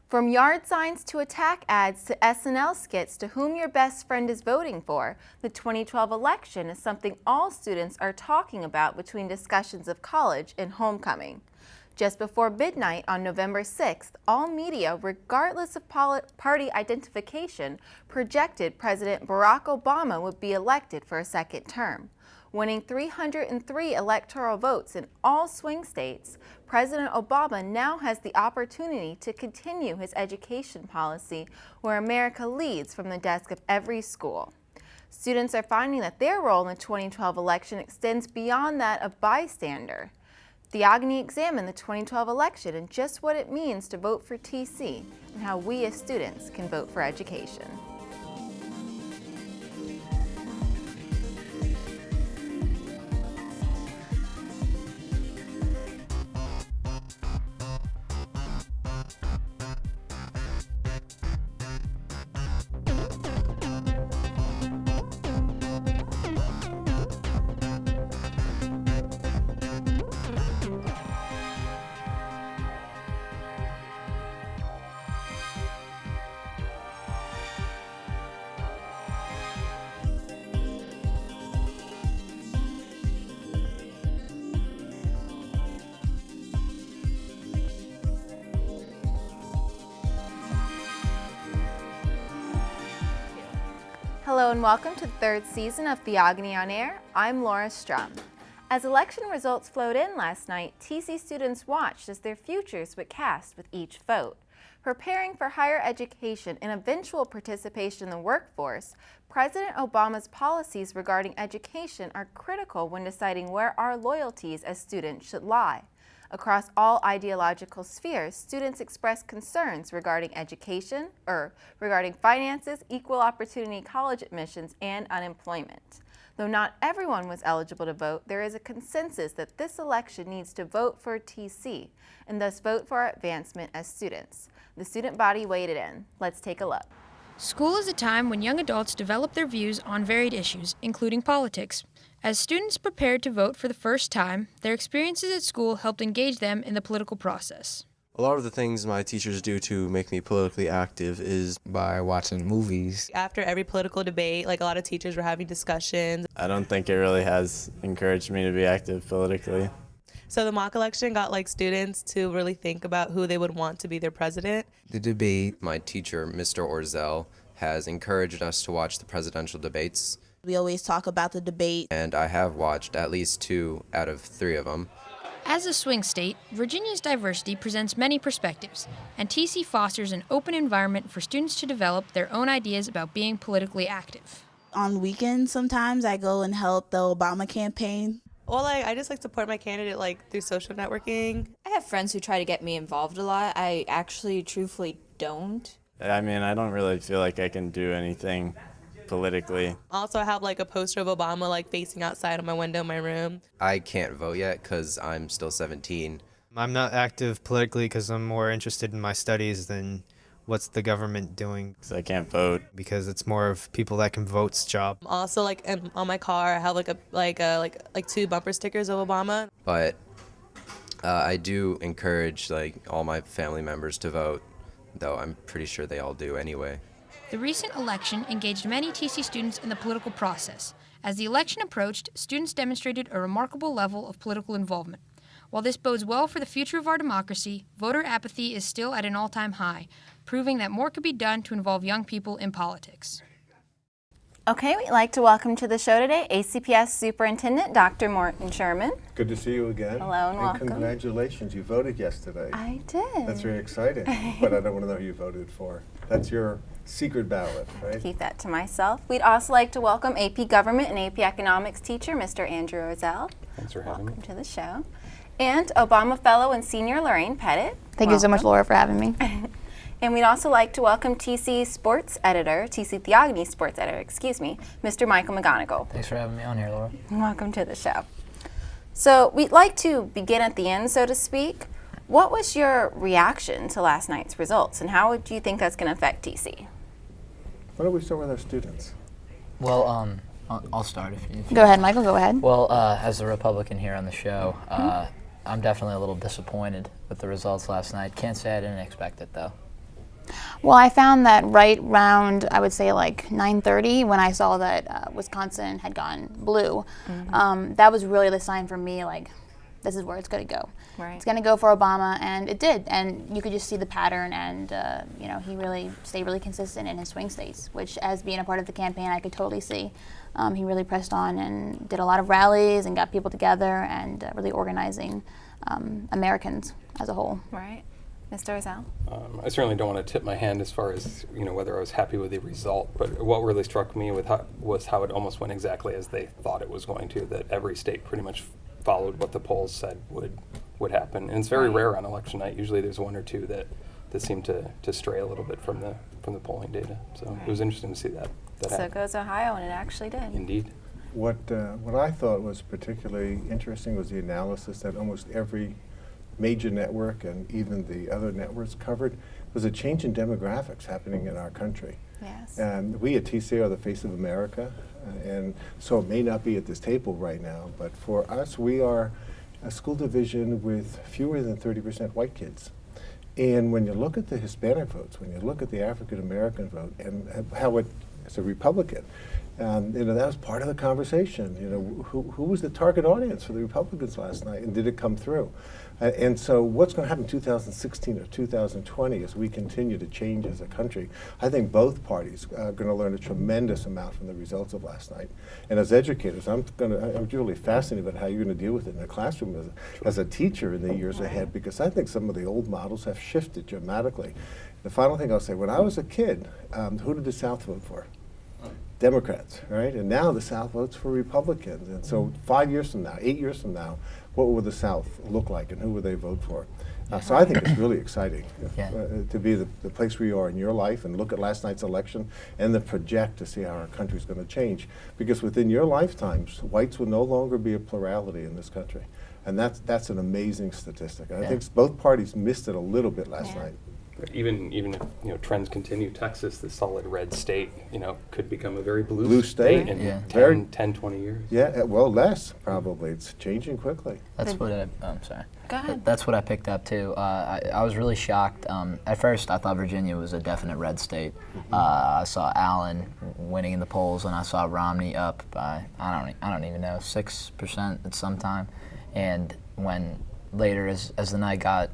From yard signs to attack ads to SNL skits to whom your best friend is voting for, the 2012 election is something all students are talking about between discussions of college and homecoming. Just before midnight on November 6th, all media, regardless of party identification, projected President Barack Obama would be elected for a second term. Winning 303 electoral votes in all swing states, President Obama now has the opportunity to continue his education policy where America leads from the desk of every school. Students are finding that their role in the 2012 election extends beyond that of bystander. Theogony examined the 2012 election and just what it means to vote for TC and how we as students can vote for education. Hello and welcome to the third season of Theogony on Air. I'm Laura Strum. As election results flowed in last night, TC students watched as their futures would cast with each vote. Preparing for higher education and eventual participation in the workforce, President Obama's policies regarding education are critical when deciding where our loyalties as students should lie. Across all ideological spheres, students express concerns regarding education, regarding finances, equal opportunity college admissions, and unemployment. Though not everyone was eligible to vote, there is a consensus that this election needs to vote for TC and thus vote for our advancement as students. The student body weighed it in. Let's take a look. School is a time when young adults develop their views on varied issues, including politics. As students prepared to vote for the first time, their experiences at school helped engage them in the political process. A lot of the things my teachers do to make me politically active is by watching movies. After every political debate, a lot of teachers were having discussions. I don't think it really has encouraged me to be active politically. So the mock election got students to really think about who they would want to be their president. The debate. My teacher, Mr. Orzel, has encouraged us to watch the presidential debates. We always talk about the debate. And I have watched at least 2 out of 3 of them. As a swing state, Virginia's diversity presents many perspectives, and TC fosters an open environment for students to develop their own ideas about being politically active. On weekends, sometimes I go and help the Obama campaign. Well, I just support my candidate through social networking. I have friends who try to get me involved a lot. I actually, truthfully, don't. I mean, I don't really feel like I can do anything politically. Also, I have a poster of Obama facing outside of my window in my room. I can't vote yet because I'm still 17. I'm not active politically because I'm more interested in my studies than what's the government doing. Because I can't vote. Because it's more of people that can vote's job. Also, on my car, I have 2 bumper stickers of Obama. But I do encourage all my family members to vote, though I'm pretty sure they all do anyway. The recent election engaged many TC students in the political process. As the election approached, students demonstrated a remarkable level of political involvement. While this bodes well for the future of our democracy, voter apathy is still at an all-time high, proving that more could be done to involve young people in politics. Okay, we'd like to welcome to the show today ACPS Superintendent Dr. Morton Sherman. Good to see you again. Hello and welcome. Congratulations, you voted yesterday. I did. That's very exciting, but I don't want to know who you voted for. That's your secret ballot, right? Keep that to myself. We'd also like to welcome AP Government and AP Economics teacher, Mr. Andrew Orzel. Thanks for having me. Welcome to the show. And Obama Fellow and Senior Lorraine Pettit. Thank you so much, Laura, for having me. And we'd also like to welcome TC Sports Editor, TC Theogony Sports Editor, Mr. Michael McGonigal. Thanks for having me on here, Laura. Welcome to the show. So we'd like to begin at the end, so to speak. What was your reaction to last night's results, and how do you think that's going to affect TC? Why don't we start with our students? Well, I'll start if you Go ahead, Michael, go ahead. Well, as a Republican here on the show, I'm definitely a little disappointed with the results last night. Can't say I didn't expect it, though. Well, I found that right around, I would say like 9:30, when I saw that Wisconsin had gone blue, that was really the sign for me, like, this is where it's going to go. Right. It's going to go for Obama, and it did. And you could just see the pattern, and you know, he really stayed really consistent in his swing states, which, as being a part of the campaign, I could totally see. He really pressed on and did a lot of rallies and got people together and really organizing Americans as a whole. Right. Mr. Ozell? I certainly don't want to tip my hand as far as whether I was happy with the result, but what really struck me was how it almost went exactly as they thought it was going to. That every state pretty much followed what the polls said would happen, and it's very rare on election night. Usually, there's one or two that seem to stray a little bit from the polling data. So it was interesting to see that. So happen. goes Ohio, and it actually did. Indeed. What I thought was particularly interesting was the analysis that almost every major network and even the other networks covered was a change in demographics happening in our country. Yes. And we at TCA are the face of America, and so it may not be at this table right now, but for us, we are a school division with fewer than 30% white kids. And when you look at the Hispanic votes, when you look at the African American vote, and how it, as a Republican, that was part of the conversation. Who was the target audience for the Republicans last night, and did it come through? And so what's going to happen in 2016 or 2020 as we continue to change as a country? I think both parties are going to learn a tremendous amount from the results of last night. And as educators, I'm really fascinated about how you're going to deal with it in the classroom as a teacher in the years ahead, because I think some of the old models have shifted dramatically. The final thing I'll say, when I was a kid, who did the South vote for? Democrats, right? And now the South votes for Republicans. And so 5 years from now, 8 years from now, what will the South look like and who will they vote for? So I think it's really exciting to be the place where you are in your life and look at last night's election and then project to see how our country's going to change. Because within your lifetimes, whites will no longer be a plurality in this country. And that's an amazing statistic. And I think both parties missed it a little bit last night. But even if trends continue, Texas, the solid red state, could become a very blue state in 10, 20 years. Yeah, well, less probably. It's changing quickly. That's what I'm sorry. Go ahead. That's what I picked up too. I was really shocked. At first, I thought Virginia was a definite red state. I saw Allen winning in the polls, and I saw Romney up by I don't even know 6% at some time. And when later, as the night got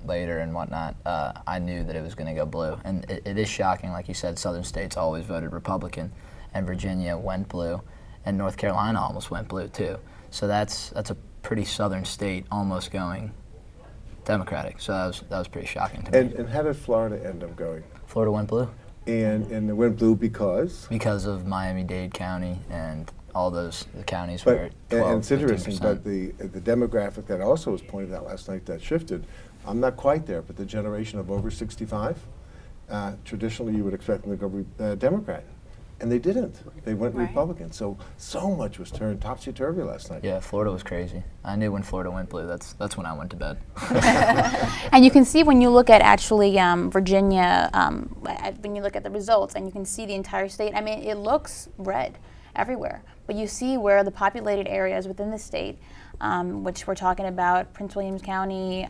later and whatnot, I knew that it was going to go blue. And it is shocking, like you said, southern states always voted Republican, and Virginia went blue, and North Carolina almost went blue too. So that's a pretty southern state almost going Democratic. So that was pretty shocking to me. And how did Florida end up going? Florida went blue. And it went blue because? Because of Miami-Dade County and all the counties where 12, and it's interesting, 15%. but the demographic that also was pointed out last night that shifted, I'm not quite there, but the generation of over 65, traditionally you would expect them to go Democrat. And they didn't. They went Republican. So much was turned topsy-turvy last night. Yeah, Florida was crazy. I knew when Florida went blue, that's when I went to bed. And you can see when you look at actually Virginia, when you look at the results, and you can see the entire state, I mean, it looks red everywhere. But you see where the populated areas within the state, which we're talking about, Prince William County,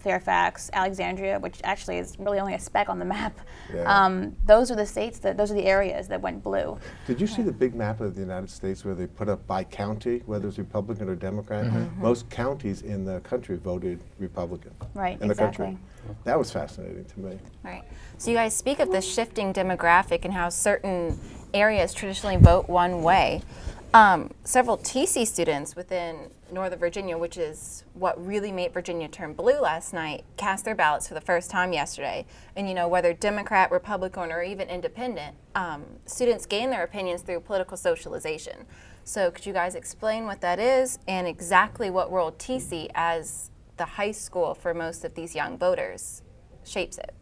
Fairfax, Alexandria, which actually is really only a speck on the map. Yeah. Those are the areas that went blue. Did you see the big map of the United States where they put up by county, whether it's Republican or Democrat? Most counties in the country voted Republican. Right, in exactly. the country. That was fascinating to me. Right. So you guys speak of the shifting demographic and how certain areas traditionally vote one way. Several TC students within Northern Virginia, which is what really made Virginia turn blue last night, cast their ballots for the first time yesterday. And whether Democrat, Republican, or even independent, students gain their opinions through political socialization. So could you guys explain what that is and exactly what role TC as the high school for most of these young voters shapes it?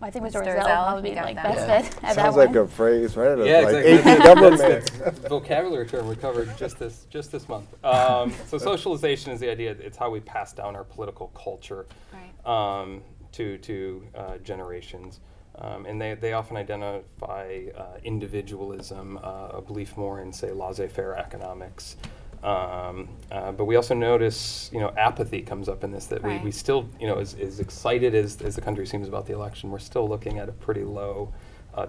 I think Mr. Ozell will probably be like best fit at that Sounds one. like a phrase, right? Yeah, like exactly. AP government. That's the vocabulary term we covered just this month. So socialization is the idea. It's how we pass down our political culture to generations. And they often identify individualism, a belief more in, say, laissez-faire economics, But we also notice, apathy comes up in this, that Right. we still, as excited as the country seems about the election, we're still looking at a pretty low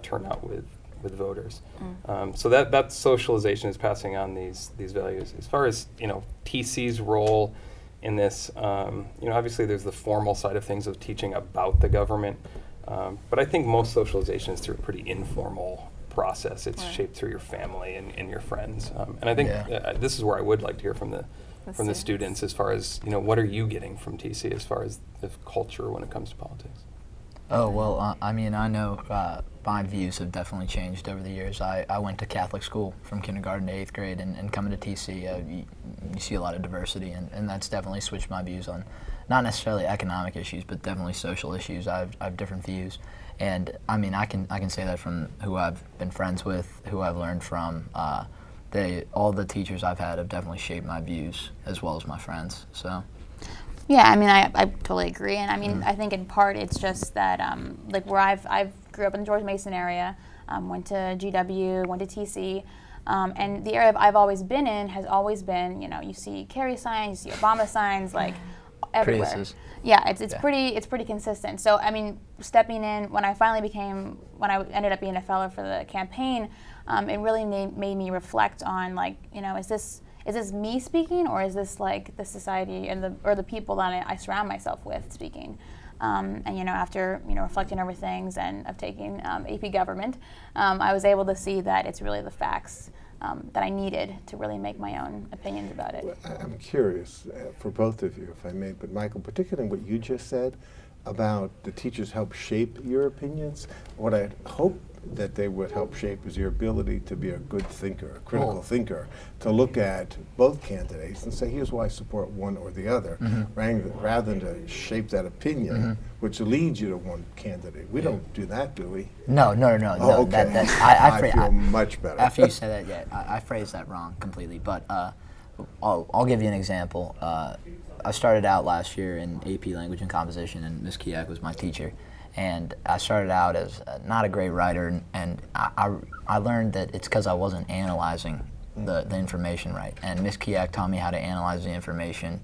turnout with voters. So that socialization is passing on these values. As far as, TC's role in this, obviously there's the formal side of things of teaching about the government, but I think most socialization is through a pretty informal process. It's Right. shaped through your family and your friends. And I think this is where I would like to hear from the students as far as, what are you getting from TC as far as the culture when it comes to politics? Oh, well, I mean, I know my views have definitely changed over the years. I went to Catholic school from kindergarten to 8th grade, and coming to TC, you see a lot of diversity, and that's definitely switched my views on not necessarily economic issues, but definitely social issues. I have different views. And I mean, I can say that from who I've been friends with, who I've learned from. All the teachers I've had have definitely shaped my views as well as my friends. So. Yeah, I mean, I totally agree, and I mean, I think in part it's just that like where I've grew up in the George Mason area, went to GW, went to TC, and the area I've always been in has always been, you see Kerry signs, you see Obama signs, like everywhere. Priuses. Yeah, it's pretty consistent. So I mean, stepping in when I ended up being a fellow for the campaign, it really made me reflect on, like, is this me speaking, or is this like the society and the people that I surround myself with speaking? And after reflecting over things and of taking AP Government, I was able to see that it's really the facts that I needed to really make my own opinions about it. Well, I'm curious for both of you, if I may, but Michael, particularly what you just said about the teachers help shape your opinions. What I hope that they would help shape is your ability to be a good thinker, a critical thinker, to look at both candidates and say, here's why I support one or the other, rather than to shape that opinion, which leads you to one candidate. We don't do that, do we? No. Oh, okay. I feel much better. After you said that, I phrased that wrong completely. But I'll give you an example. I started out last year in AP Language and Composition, and Ms. Kiak was my teacher. And I started out as not a great writer, and I learned that it's because I wasn't analyzing the information right. And Ms. Kiak taught me how to analyze the information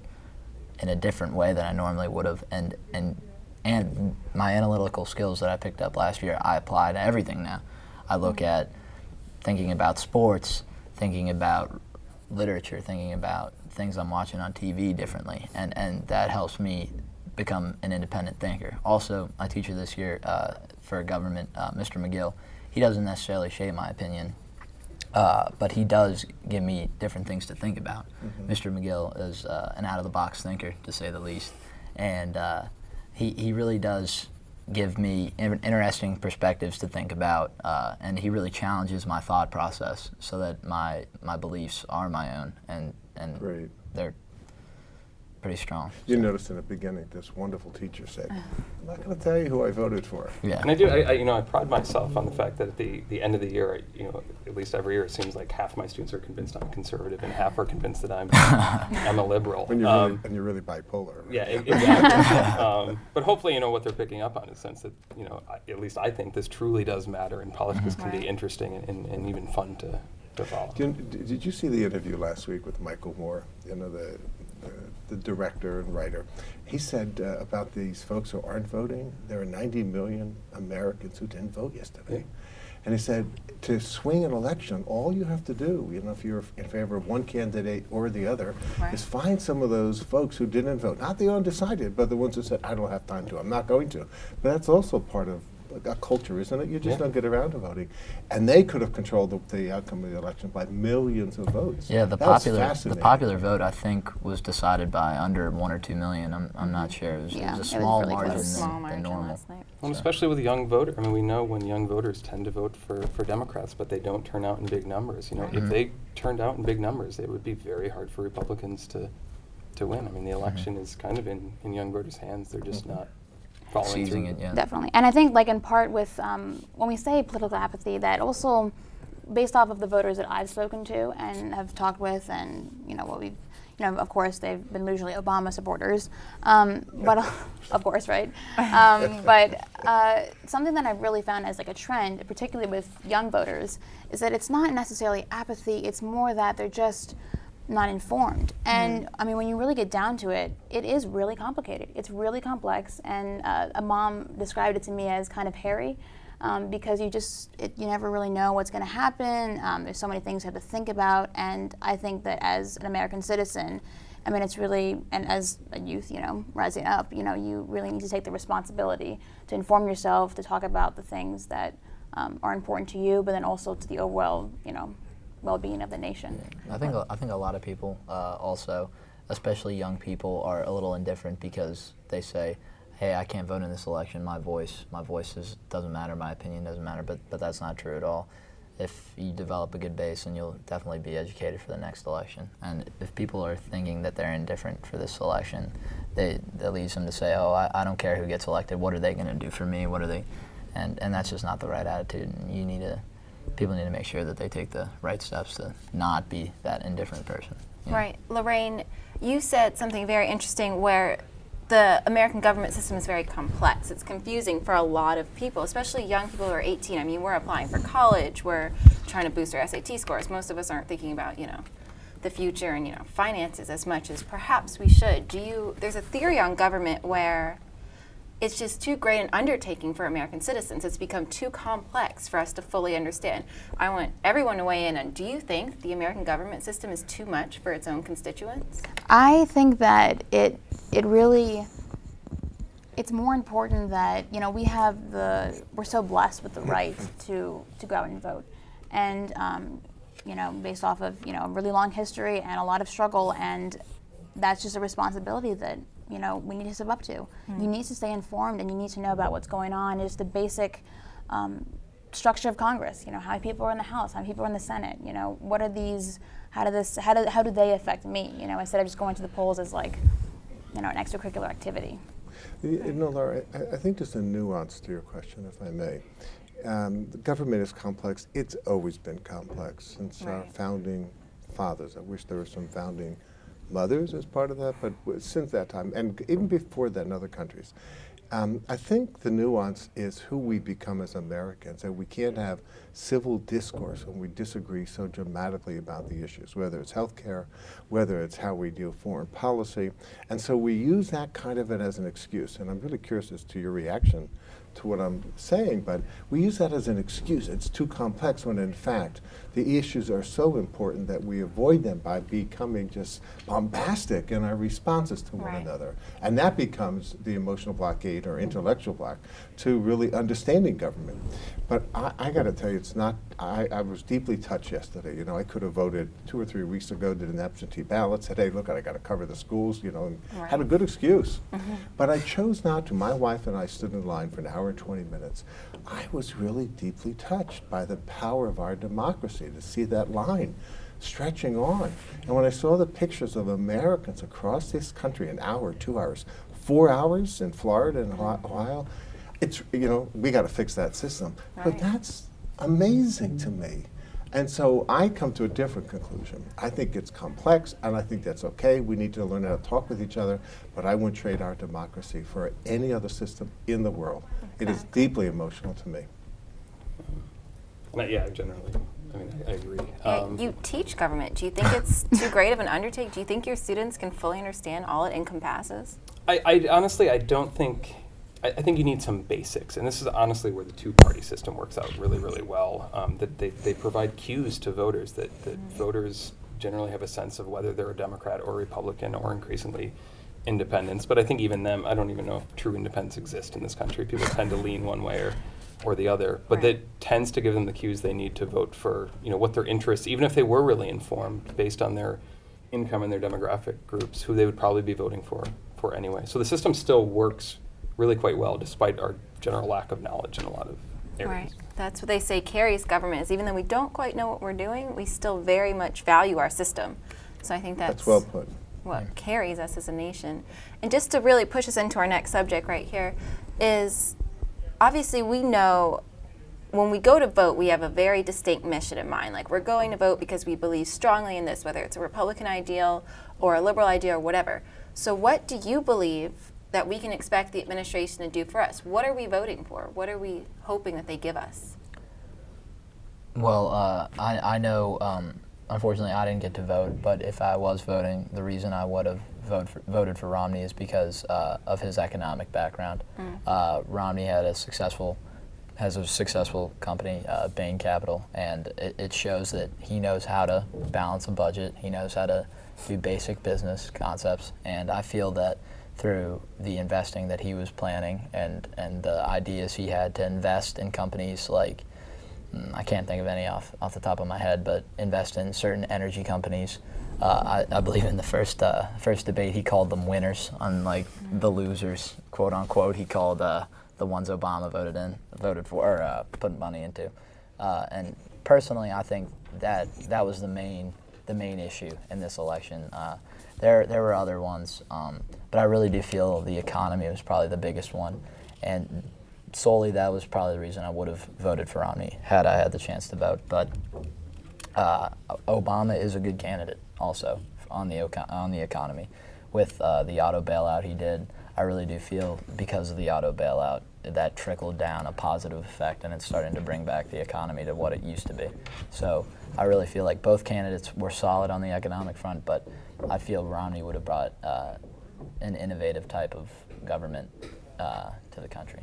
in a different way than I normally would have. And my analytical skills that I picked up last year, I apply to everything now. I look at thinking about sports, thinking about literature, thinking about things I'm watching on TV differently, and that helps me become an independent thinker. Also, my teacher this year for government, Mr. McGill, he doesn't necessarily shape my opinion, but he does give me different things to think about. Mr. McGill is an out-of-the-box thinker, to say the least, and he really does give me interesting perspectives to think about, and he really challenges my thought process so that my beliefs are my own, and Great. They're pretty strong. You noticed in the beginning this wonderful teacher said, I'm not going to tell you who I voted for. Yeah. And I pride myself on the fact that at the end of the year, at least every year, it seems like half my students are convinced I'm conservative and half are convinced that I'm a liberal. When you're really, really bipolar. Right? Yeah, exactly. But hopefully, what they're picking up on is the sense that, at least I think this truly does matter, and politics can be interesting and even fun to follow. Did you see the interview last week with Michael Moore, the director and writer? He said about these folks who aren't voting, there are 90 million Americans who didn't vote yesterday. Yeah. And he said, to swing an election, all you have to do, if you're in favor of one candidate or the other, is find some of those folks who didn't vote. Not the undecided, but the ones who said, I don't have time to, I'm not going to. But that's also part of a culture, isn't it? You just don't get around to voting. And they could have controlled the outcome of the election by millions of votes. Yeah, the popular vote, I think, was decided by under 1 or 2 million. I'm not sure. It was a small margin than normal. Well, especially with young voters. I mean, we know when young voters tend to vote for Democrats, but they don't turn out in big numbers. If they turned out in big numbers, it would be very hard for Republicans to win. I mean, the election is kind of in young voters' hands. They're just not seizing it, yeah. Definitely. And I think, like, in part with, when we say political apathy, that also, based off of the voters that I've spoken to and have talked with, and, what we've, of course, they've been usually Obama supporters, but, of course, right? But something that I've really found as, like, a trend, particularly with young voters, is that it's not necessarily apathy, it's more that they're just not informed. And I mean, when you really get down to it, it is really complicated. It's really complex. And a mom described it to me as kind of hairy, because you never really know what's going to happen. There's so many things you have to think about. And I think that as an American citizen, I mean, it's really, and as a youth, rising up, you really need to take the responsibility to inform yourself, to talk about the things that are important to you, but then also to the overall, well-being of the nation. I think a lot of people also, especially young people, are a little indifferent because they say, "Hey, I can't vote in this election. My voice doesn't matter. My opinion doesn't matter." But that's not true at all. If you develop a good base, then you'll definitely be educated for the next election. And if people are thinking that they're indifferent for this election, that leads them to say, "Oh, I don't care who gets elected. What are they going to do for me? What are they?" And that's just not the right attitude. And people need to make sure that they take the right steps to not be that indifferent person. Right. Lorraine, you said something very interesting where the American government system is very complex. It's confusing for a lot of people, especially young people who are 18. I mean, we're applying for college, we're trying to boost our SAT scores. Most of us aren't thinking about, the future and, finances as much as perhaps we should. There's a theory on government where it's just too great an undertaking for American citizens. It's become too complex for us to fully understand. I want everyone to weigh in on, do you think the American government system is too much for its own constituents? I think that it really, it's more important that, we're so blessed with the right to go out and vote. And, based off of, a really long history and a lot of struggle, and that's just a responsibility that, we need to step up to. You need to stay informed, and you need to know about what's going on. It's the basic structure of Congress. How many people are in the House? How many people are in the Senate? What are these? How do they affect me? Instead of just going to the polls as like, an extracurricular activity. Laura, I think there's a nuance to your question, if I may. The government is complex. It's always been complex since our founding fathers. I wish there were some founding mothers as part of that, but since that time, and even before that in other countries. I think the nuance is who we become as Americans, and we can't have civil discourse when we disagree so dramatically about the issues, whether it's healthcare, whether it's how we deal foreign policy. And so we use that kind of it as an excuse, and I'm really curious as to your reaction to what I'm saying, but we use that as an excuse. It's too complex when in fact the issues are so important that we avoid them by becoming just bombastic in our responses to one another. And that becomes the emotional blockade or intellectual block to really understanding government. But I got to tell you, it's not, I was deeply touched yesterday. I could have voted 2 or 3 weeks ago, did an absentee ballot, said, hey, look, I got to cover the schools, and had a good excuse. But I chose not to. My wife and I stood in line for an hour and 20 minutes. I was really deeply touched by the power of our democracy to see that line stretching on. And when I saw the pictures of Americans across this country, an hour, 2 hours, 4 hours in Florida and Ohio, it's, we got to fix that system. But that's amazing to me. And so I come to a different conclusion. I think it's complex, and I think that's okay. We need to learn how to talk with each other, but I wouldn't trade our democracy for any other system in the world. Exactly. It is deeply emotional to me. Yeah, generally. I agree. You teach government. Do you think it's too great of an undertaking? Do you think your students can fully understand all it encompasses? I honestly, I don't think, I think you need some basics, and this is honestly where the two-party system works out really, really well. That they provide cues to voters that voters generally have a sense of whether they're a Democrat or Republican or increasingly independents. But I think even them, I don't even know if true independents exist in this country. People tend to lean one way or the other, but that tends to give them the cues they need to vote for, what their interests, even if they were really informed based on their income and their demographic groups, who they would probably be voting for anyway. So the system still works really quite well, despite our general lack of knowledge in a lot of areas. Right. That's what they say carries government, is even though we don't quite know what we're doing, we still very much value our system. So I think that's well put. What carries us as a nation. And just to really push us into our next subject right here is, obviously we know when we go to vote, we have a very distinct mission in mind. Like, we're going to vote because we believe strongly in this, whether it's a Republican ideal or a liberal ideal or whatever. So what do you believe that we can expect the administration to do for us? What are we voting for? What are we hoping that they give us? Well, I know unfortunately, I didn't get to vote, but if I was voting, the reason I would have voted for Romney is because of his economic background. Romney has a successful company, Bain Capital, and it shows that he knows how to balance a budget. He knows how to do basic business concepts, and I feel that through the investing that he was planning and the ideas he had to invest in companies like, I can't think of any off the top of my head, but invest in certain energy companies. I believe in the first debate he called them winners, unlike the losers, quote unquote. He called the ones Obama voted for, or put money into. And personally, I think that was the main issue in this election. There were other ones, but I really do feel the economy was probably the biggest one, and solely that was probably the reason I would have voted for Romney had I had the chance to vote. But Obama is a good candidate also on the economy. With the auto bailout he did, I really do feel because of the auto bailout that trickled down a positive effect, and it's starting to bring back the economy to what it used to be. So I really feel like both candidates were solid on the economic front, but I feel Romney would have brought an innovative type of government to the country.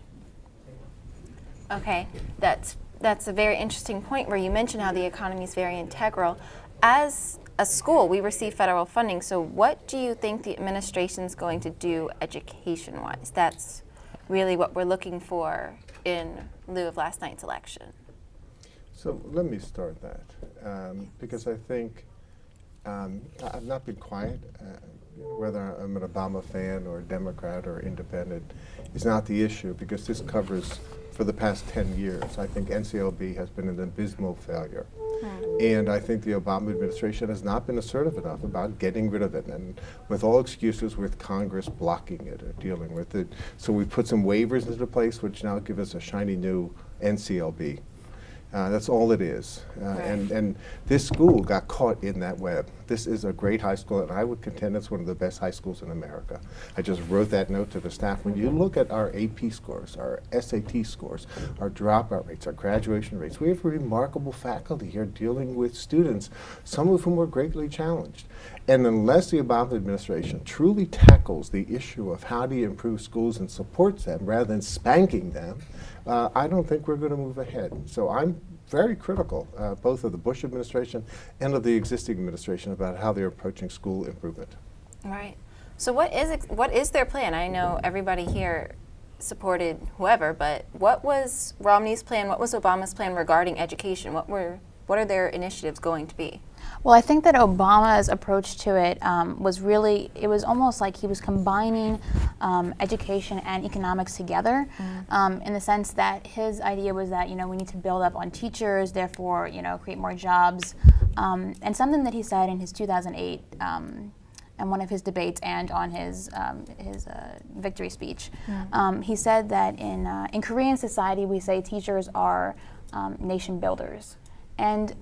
Okay, that's a very interesting point where you mentioned how the economy is very integral. As a school, we receive federal funding, so what do you think the administration is going to do education-wise? That's really what we're looking for in lieu of last night's election. So let me start that, because I think I've not been quiet. Whether I'm an Obama fan or a Democrat or independent is not the issue, because this covers, for the past 10 years, I think NCLB has been an abysmal failure. And I think the Obama administration has not been assertive enough about getting rid of it, and with all excuses with Congress blocking it or dealing with it. So we put some waivers into place which now give us a shiny new NCLB. That's all it is. And this school got caught in that web. This is a great high school, and I would contend it's one of the best high schools in America. I just wrote that note to the staff. When you look at our AP scores, our SAT scores, our dropout rates, our graduation rates, we have remarkable faculty here dealing with students, some of whom are greatly challenged. And unless the Obama administration truly tackles the issue of how do you improve schools and supports them rather than spanking them, I don't think we're going to move ahead. So I'm very critical, both of the Bush administration and of the existing administration, about how they're approaching school improvement. Right. So what is their plan? I know everybody here supported whoever, but what was Romney's plan? What was Obama's plan regarding education? What are their initiatives going to be? Well, I think that Obama's approach to it was really, it was almost like he was combining education and economics together, in the sense that his idea was that, we need to build up on teachers, therefore, create more jobs. And something that he said in his 2008, and one of his debates and on his victory speech, he said that in Korean society, we say teachers are nation builders. And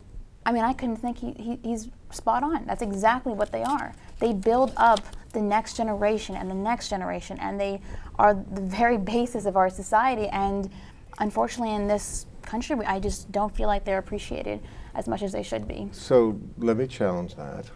I couldn't think he's spot on. That's exactly what they are. They build up the next generation and the next generation, and they are the very basis of our society. And unfortunately, in this country, I just don't feel like they're appreciated as much as they should be. So let me challenge that.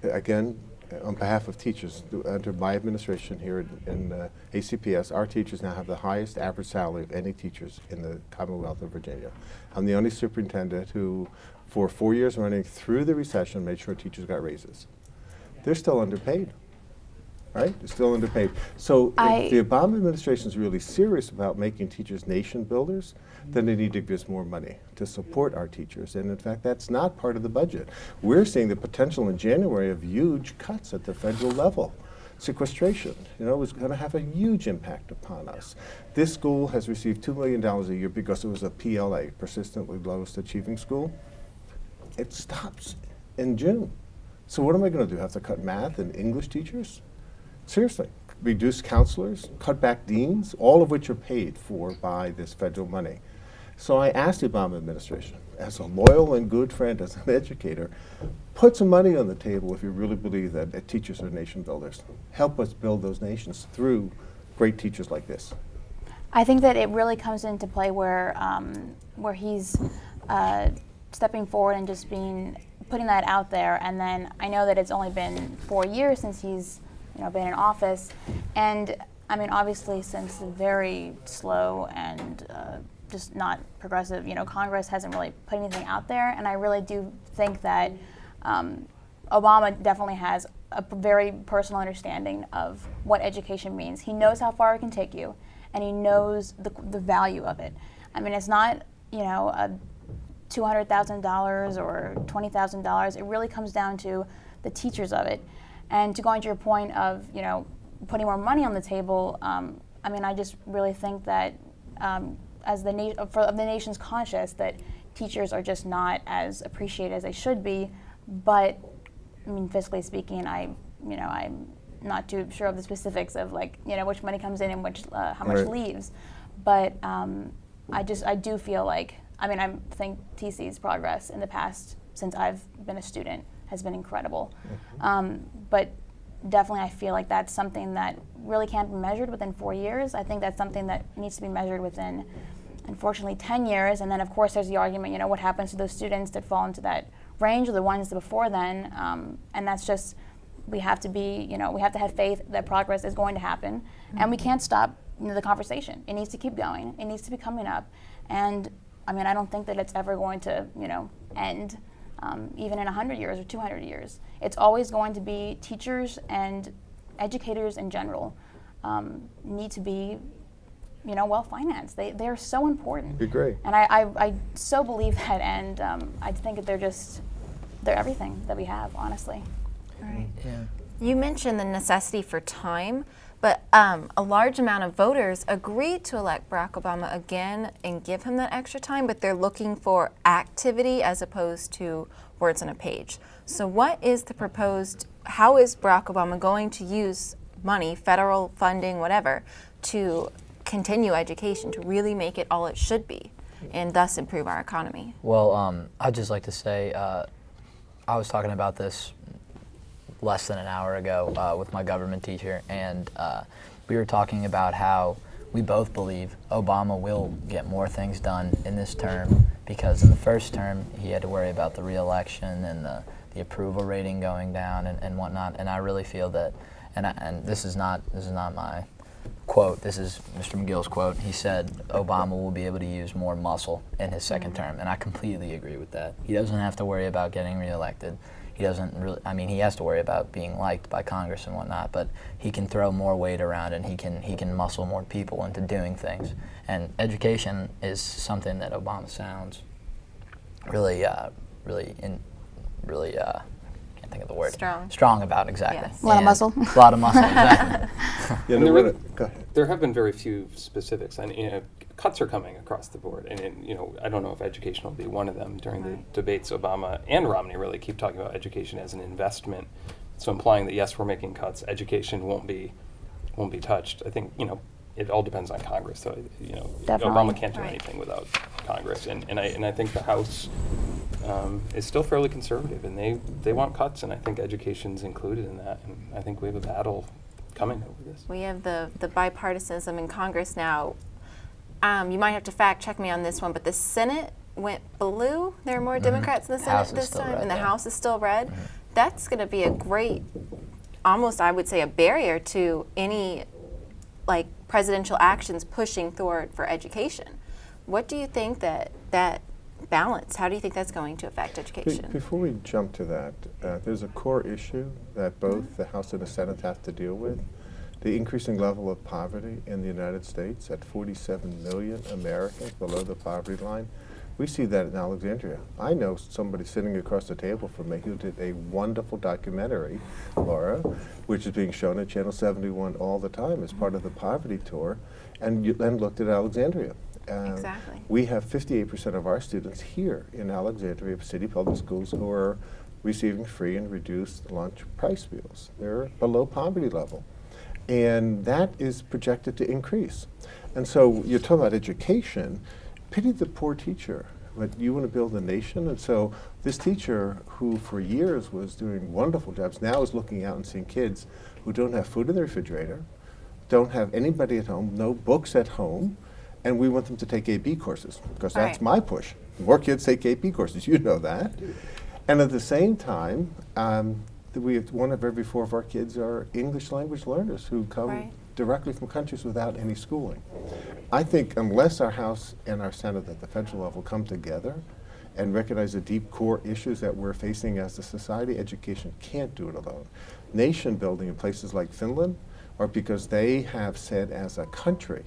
Again, on behalf of teachers, under my administration here in ACPS, our teachers now have the highest average salary of any teachers in the Commonwealth of Virginia. I'm the only superintendent who, for 4 years running through the recession, made sure teachers got raises. They're still underpaid, right? They're still underpaid. So if the Obama administration is really serious about making teachers nation builders, then they need to give us more money to support our teachers. And in fact, that's not part of the budget. We're seeing the potential in January of huge cuts at the federal level. Sequestration, is going to have a huge impact upon us. This school has received $2 million a year because it was a PLA, persistently lowest achieving school. It stops in June. So what am I going to do? Have to cut math and English teachers? Seriously. Reduce counselors, cut back deans, all of which are paid for by this federal money. So I asked the Obama administration, as a loyal and good friend, as an educator, put some money on the table if you really believe that teachers are nation builders. Help us build those nations through great teachers like this. I think that it really comes into play where he's stepping forward and just putting that out there. And then I know that it's only been 4 years since he's been in office, and I mean, obviously, since very slow and just not progressive, Congress hasn't really put anything out there. And I really do think that Obama definitely has a very personal understanding of what education means. He knows how far it can take you, and he knows the value of it. I mean, it's not, a $200,000 or $20,000. It really comes down to the teachers of it. And to go into your point of, putting more money on the table, I mean, I just really think that as the nation's conscious, that teachers are just not as appreciated as they should be. But I mean, fiscally speaking, I'm not too sure of the specifics of which money comes in and which how much leaves. But I do feel like, I mean, I think TC's progress in the past since I've been a student has been incredible. But definitely I feel like that's something that really can't be measured within 4 years. I think that's something that needs to be measured within, unfortunately, 10 years. And then, of course, there's the argument, what happens to those students that fall into that range or the ones before then. And that's just, we have to be, we have to have faith that progress is going to happen. And we can't stop the conversation. It needs to keep going. It needs to be coming up. And I mean, I don't think that it's ever going to, end. Even in 100 years or 200 years. It's always going to be teachers and educators in general need to be, well financed. They're so important. Agree. And I so believe that, and I think that they're everything that we have, honestly. Right. Yeah. You mentioned the necessity for time, but a large amount of voters agreed to elect Barack Obama again and give him that extra time, but they're looking for activity as opposed to words on a page. So what is the proposed, how is Barack Obama going to use money, federal funding, whatever, to continue education, to really make it all it should be, and thus improve our economy? Well, I'd just like to say, I was talking about this less than an hour ago with my government teacher, and we were talking about how we both believe Obama will get more things done in this term, because in the first term he had to worry about the re-election and the approval rating going down and whatnot. And I really feel that, and this is not my quote, this is Mr. McGill's quote. He said Obama will be able to use more muscle in his second term, and I completely agree with that. He doesn't have to worry about getting re-elected. He doesn't really, I mean, he has to worry about being liked by Congress and whatnot, but he can throw more weight around, and he can muscle more people into doing things. And education is something that Obama sounds really can't think of the word. Strong about, exactly. Yes. A lot of muscle. A lot of muscle, exactly. Yeah, And there have been very few specifics, and cuts are coming across the board, and I don't know if education will be one of them. During the debates, Obama and Romney really keep talking about education as an investment, so implying that yes, we're making cuts, education won't be touched. I think it all depends on Congress. So Obama can't do anything without Congress, and I think the House is still fairly conservative, and they want cuts, and I think education's included in that, and I think we have a battle coming over this. We have the bipartisanism in Congress now. You might have to fact check me on this one, but the Senate went blue. There are more Democrats in the Senate this time, and the House is still red. That's going to be a great, almost I would say, a barrier to any presidential actions pushing forward for education. What do you think that balance, how do you think that's going to affect education? Before we jump to that, there's a core issue that both the House and the Senate have to deal with. The increasing level of poverty in the United States, at 47 million Americans below the poverty line. We see that in Alexandria. I know somebody sitting across the table from me who did a wonderful documentary, Laura, which is being shown at Channel 71 all the time as part of the poverty tour, and looked at Alexandria. Exactly. We have 58% of our students here in Alexandria City Public Schools who are receiving free and reduced lunch price meals. They're below poverty level. And that is projected to increase. And so you're talking about education. Pity the poor teacher, but you want to build a nation. And so this teacher, who for years was doing wonderful jobs, now is looking out and seeing kids who don't have food in the refrigerator, don't have anybody at home, no books at home, and we want them to take AB courses, because that's my push. more kids take AP courses, you know that. And at the same time, we have 1 of every 4 of our kids are English language learners who come directly from countries without any schooling. I think unless our House and our Senate at the federal level come together and recognize the deep core issues that we're facing as a society, education can't do it alone. Nation building in places like Finland are because they have said as a country,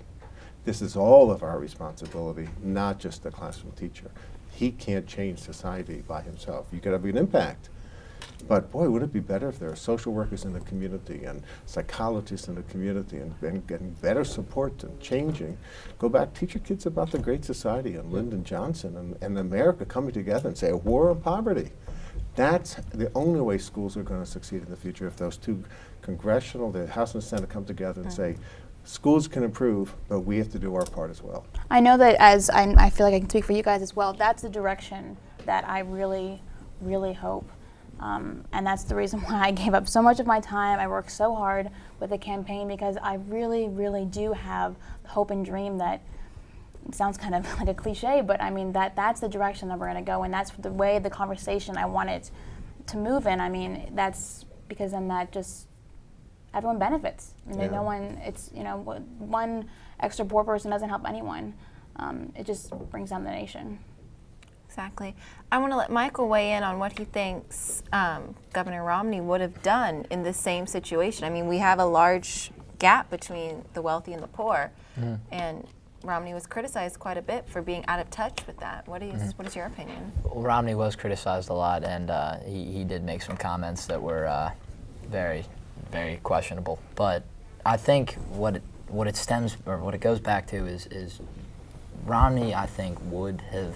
this is all of our responsibility, not just the classroom teacher. He can't change society by himself. You could have an impact. But boy, would it be better if there are social workers in the community and psychologists in the community and getting better support and changing. Go back, teach your kids about the Great Society and Lyndon Johnson and America coming together and say a war on poverty. That's the only way schools are going to succeed in the future, if those two congressional, the House and Senate, come together and say, schools can improve, but we have to do our part as well. I know that I feel like I can speak for you guys as well. That's the direction that I really, really hope. And that's the reason why I gave up so much of my time. I worked so hard with the campaign because I really, really do have the hope and dream that, it sounds kind of like a cliche, but I mean that's the direction that we're going to go, and that's the way the conversation I want it to move in. I mean, that's because then that just, everyone benefits. I mean, no one, it's, you know, one extra poor person doesn't help anyone. It just brings down the nation. Exactly. I want to let Michael weigh in on what he thinks Governor Romney would have done in the same situation. I mean, we have a large gap between the wealthy and the poor, and Romney was criticized quite a bit for being out of touch with that. What is your opinion? Well, Romney was criticized a lot, and he did make some comments that were very, very questionable. But I think what it stems, or what it goes back to is Romney, I think, would have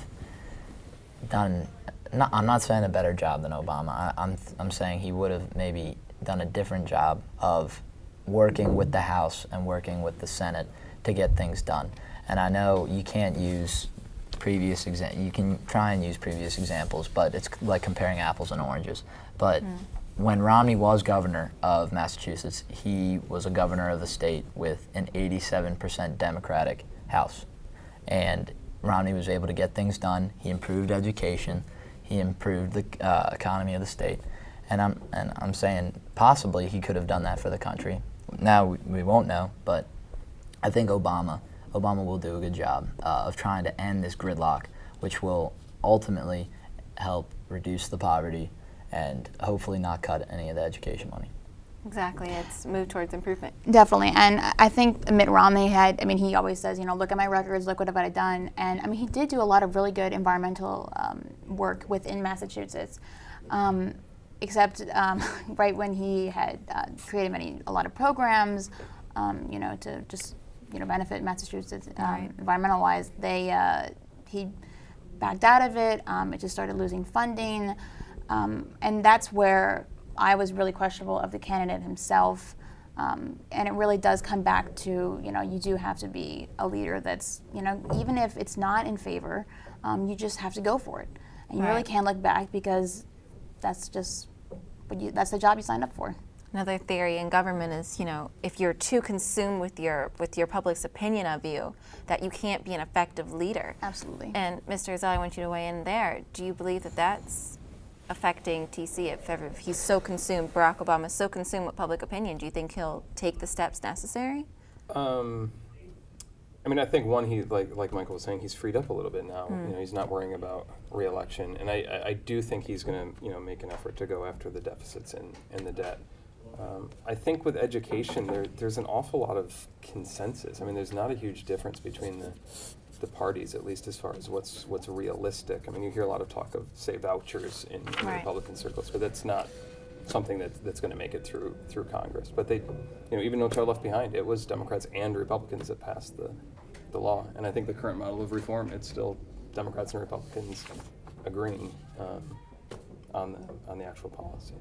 done, I'm not saying a better job than Obama. I'm saying he would have maybe done a different job of working with the House and working with the Senate to get things done. And I know you can't use previous you can try and use previous examples, but it's like comparing apples and oranges. But when Romney was governor of Massachusetts, he was a governor of the state with an 87% Democratic House. And Romney was able to get things done. He improved education. He improved the economy of the state. And I'm saying possibly he could have done that for the country. Now we won't know, but I think Obama will do a good job of trying to end this gridlock, which will ultimately help reduce the poverty and hopefully not cut any of the education money. Exactly, it's moved towards improvement. Definitely, and I think Mitt Romney he always says, you know, look at my records, look what have I done, and I mean, he did do a lot of really good environmental work within Massachusetts, except right when he had created a lot of programs, you know, to just, you know, benefit Massachusetts environmental-wise, he backed out of it. It just started losing funding, and that's where I was really questionable of the candidate himself, and it really does come back to, you know, you do have to be a leader that's, you know, even if it's not in favor, you just have to go for it, and you really can't look back because that's just that's the job you signed up for. Another theory in government is, you know, if you're too consumed with your public's opinion of you, that you can't be an effective leader. Absolutely. And Mr. Azali, I want you to weigh in there. Do you believe that that's affecting TC if he's so consumed, Barack Obama's so consumed with public opinion? Do you think he'll take the steps necessary? I mean, I think one, he like Michael was saying, he's freed up a little bit now. You know, he's not worrying about re-election, and I do think he's going to, you know, make an effort to go after the deficits and the debt. I think with education, there's an awful lot of consensus. I mean, there's not a huge difference between the parties, at least as far as what's realistic. I mean, you hear a lot of talk of, say, vouchers in Republican circles, but that's not something that's going to make it through Congress. But they, you know, even No Child Left Behind, it was Democrats and Republicans that passed the law. And I think the current model of reform, it's still Democrats and Republicans agreeing on the actual policy.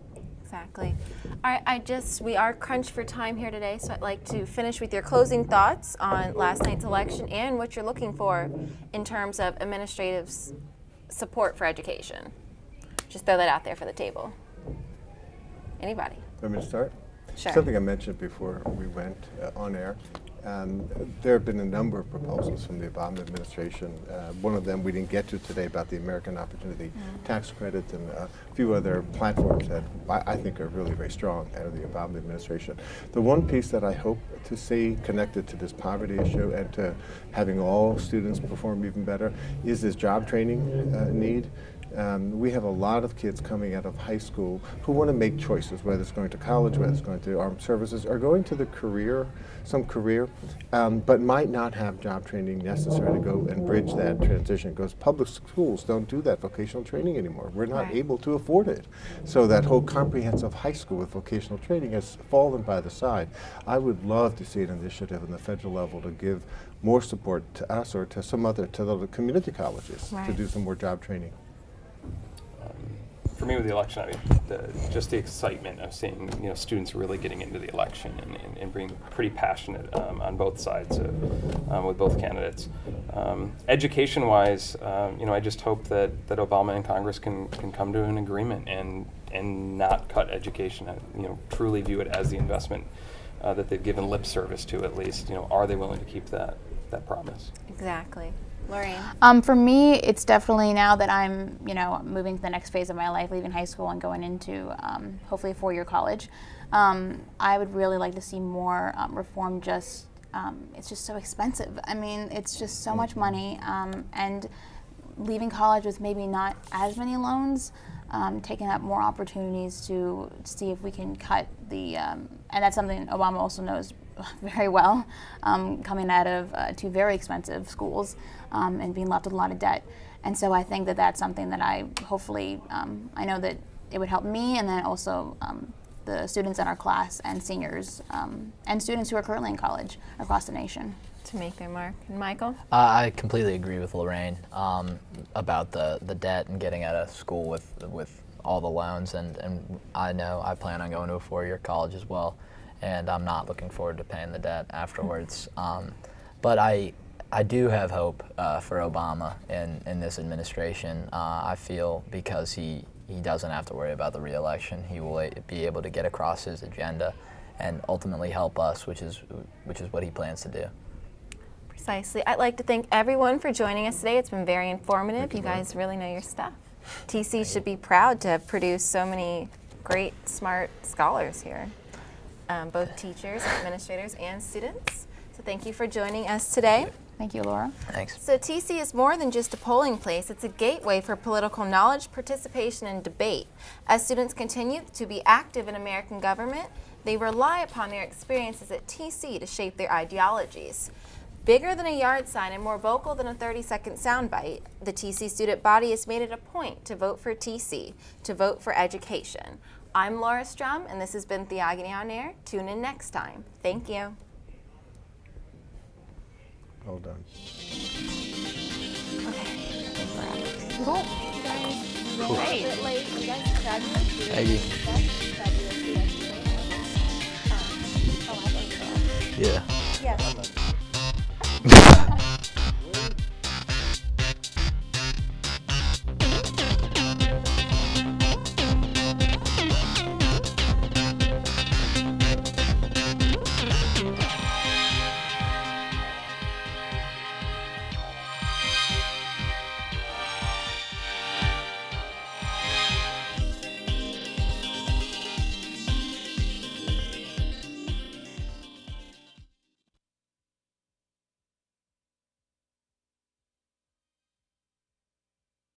Exactly. All right, we are crunched for time here today, so I'd like to finish with your closing thoughts on last night's election and what you're looking for in terms of administrative support for education. Just throw that out there for the table. Anybody? Want me to start? Sure. Something I mentioned before we went on air. There have been a number of proposals from the Obama administration. One of them we didn't get to today about the American Opportunity Tax Credit, and a few other platforms that I think are really very strong out of the Obama administration. The one piece that I hope to see connected to this poverty issue and to having all students perform even better is this job training need. We have a lot of kids coming out of high school who want to make choices, whether it's going to college, whether it's going to armed services, or going to the career, but might not have job training necessary to go and bridge that transition, because public schools don't do that vocational training anymore. We're not able to afford it. So that whole comprehensive high school with vocational training has fallen by the side. I would love to see an initiative on the federal level to give more support to us or to some other, to the community colleges to do some more job training. For me with the election, I mean, just the excitement of seeing students really getting into the election and being pretty passionate on both sides with both candidates. Education-wise, I just hope that Obama and Congress can come to an agreement and not cut education. Truly view it as the investment that they've given lip service to. At least, are they willing to keep that promise? Exactly. Lorraine? For me, it's definitely now that I'm, moving to the next phase of my life, leaving high school and going into hopefully a 4-year college. I would really like to see more reform. It's just so expensive. I mean, it's just so much money, and leaving college with maybe not as many loans, taking up more opportunities to see if we can cut the, and that's something Obama also knows very well, coming out of 2 very expensive schools and being left with a lot of debt. And so I think that that's something that I hopefully, I know that it would help me, and then also the students in our class and seniors and students who are currently in college across the nation. To make their mark. And Michael? I completely agree with Lorraine about the debt and getting out of school with all the loans, and I know I plan on going to a 4-year college as well, and I'm not looking forward to paying the debt afterwards. But I do have hope for Obama in this administration. I feel because he doesn't have to worry about the re-election, he will be able to get across his agenda and ultimately help us, which is what he plans to do. Precisely. I'd like to thank everyone for joining us today. It's been very informative. You guys really know your stuff. TC should be proud to have produced so many great, smart scholars here, both teachers, administrators, and students. So thank you for joining us today. Thank you, Laura. Thanks. So TC is more than just a polling place. It's a gateway for political knowledge, participation, and debate. As students continue to be active in American government, they rely upon their experiences at TC to shape their ideologies. Bigger than a yard sign and more vocal than a 30-second soundbite, the TC student body has made it a point to vote for TC, to vote for education. I'm Laura Strum, and this has been Theogony on Air. Tune in next time. Thank you. Well done. Cool. Great. You guys are fabulous. Thank you. Oh, I think so. Yeah. Yeah.